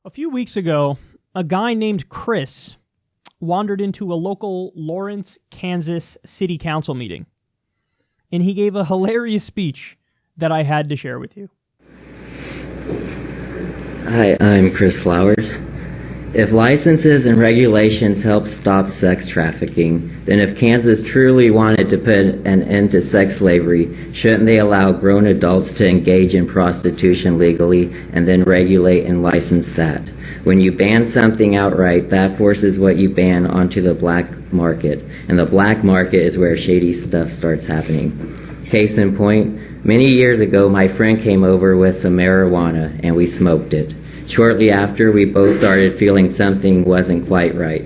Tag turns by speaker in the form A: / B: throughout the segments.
A: A few weeks ago, a guy named Chris wandered into a local Lawrence, Kansas city council meeting, and he gave a hilarious speech that I had to share with you.
B: Hi, I'm Chris Flowers. If licenses and regulations help stop sex trafficking, then if Kansas truly wanted to put an end to sex slavery, shouldn't they allow grown adults to engage in prostitution legally and then regulate and license that? When you ban something outright, that forces what you ban onto the black market, and the black market is where shady stuff starts happening. Case in point, many years ago, my friend came over with some marijuana and we smoked it. Shortly after, we both started feeling something wasn't quite right.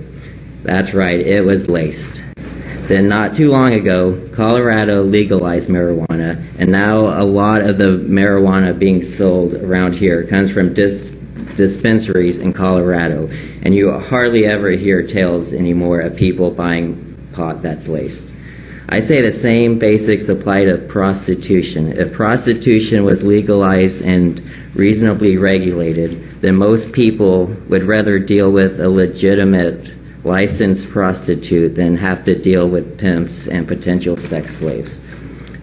B: That's right, it was laced. Then not too long ago, Colorado legalized marijuana, and now a lot of the marijuana being sold around here comes from dispensaries in Colorado, and you hardly ever hear tales anymore of people buying pot that's laced. I say the same basics apply to prostitution. If prostitution was legalized and reasonably regulated, then most people would rather deal with a legitimate licensed prostitute than have to deal with pimps and potential sex slaves.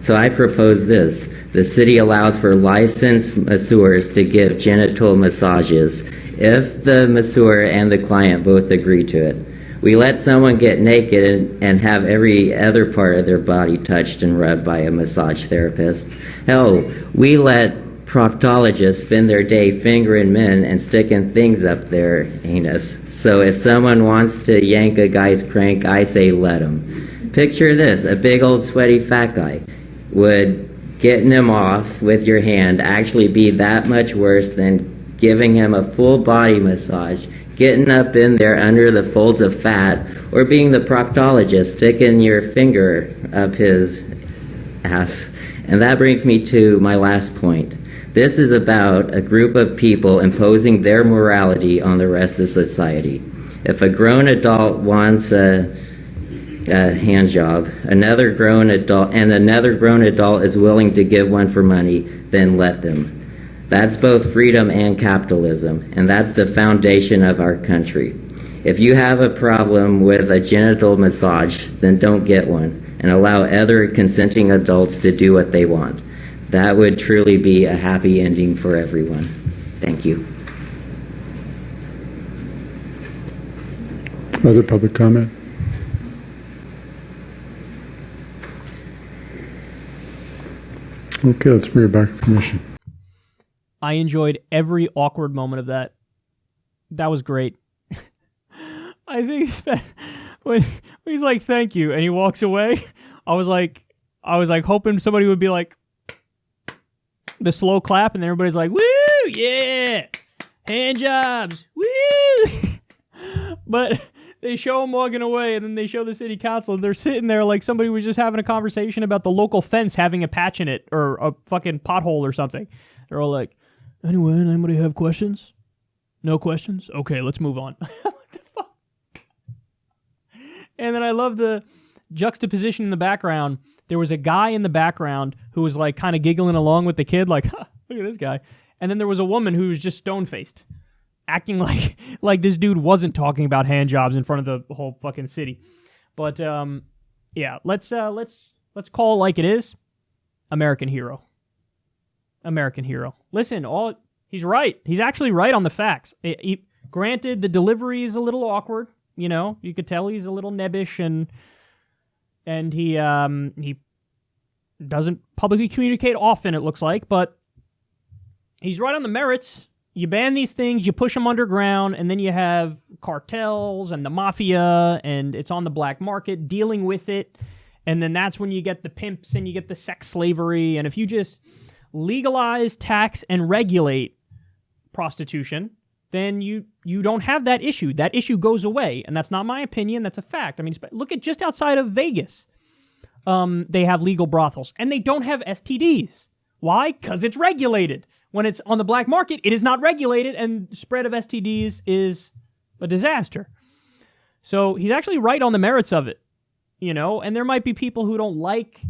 B: So I propose this. The city allows for licensed masseurs to give genital massages if the masseur and the client both agree to it. We let someone get naked and have every other part of their body touched and rubbed by a massage therapist. Hell, we let proctologists spend their day fingering men and sticking things up their anus. So if someone wants to yank a guy's crank, I say let him. Picture this, a big old sweaty fat guy. Would getting him off with your hand actually be that much worse than giving him a full body massage, getting up in there under the folds of fat, or being the proctologist sticking your finger up his ass? And that brings me to my last point. This is about a group of people imposing their morality on the rest of society. If a grown adult wants a hand job, another grown adult is willing to give one for money, then let them. That's both freedom and capitalism, and that's the foundation of our country. If you have a problem with a genital massage, then don't get one, and allow other consenting adults to do what they want. That would truly be a happy ending for everyone. Thank you.
C: Other public comment? Okay, let's bring it back to the commission.
A: I enjoyed every awkward moment of that. That was great. I think when he's like, "Thank you," and he walks away, I was like hoping somebody would be like the slow clap, and then everybody's like, "Woo, yeah, hand jobs, woo." But they show him walking away, and then they show the city council, and they're sitting there like somebody was just having a conversation about the local fence having a patch in it or a fucking pothole or something. They're all like, "Anyway, anybody have questions? No questions? Okay, let's move on." What the fuck? And then I love the juxtaposition in the background. There was a guy in the background who was like kind of giggling along with the kid, like, huh, look at this guy. And then there was a woman who was just stone-faced, acting like this dude wasn't talking about hand jobs in front of the whole fucking city. But yeah, let's call it like it is. American hero. American hero. Listen, he's right. He's actually right on the facts. Granted, the delivery is a little awkward. You know, you could tell he's a little nebbish, and he doesn't publicly communicate often, it looks like, but he's right on the merits. You ban these things, you push them underground, and then you have cartels and the mafia, and it's on the black market dealing with it, and then that's when you get the pimps and you get the sex slavery, and if you just legalize, tax, and regulate prostitution, then you don't have that issue. That issue goes away, and that's not my opinion. That's a fact. I mean, look at just outside of Vegas. They have legal brothels, and they don't have STDs. Why? Because it's regulated. When it's on the black market, it is not regulated, and spread of STDs is a disaster. So he's actually right on the merits of it, you know, and there might be people who don't like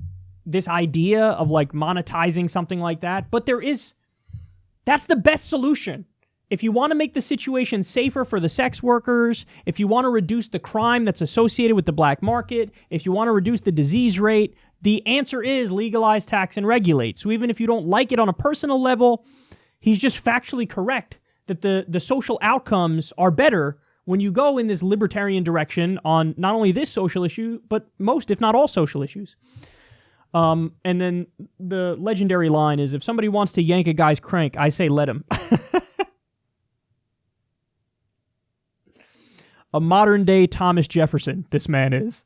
A: this idea of like monetizing something like that, but that's the best solution. if you want to make the situation safer for the sex workers, if you want to reduce the crime that's associated with the black market, if you want to reduce the disease rate, the answer is legalize, tax, and regulate. So even if you don't like it on a personal level, he's just factually correct that the social outcomes are better when you go in this libertarian direction on not only this social issue, but most, if not all, social issues. And then the legendary line is, if somebody wants to yank a guy's crank, I say let him. A modern-day Thomas Jefferson, this man is.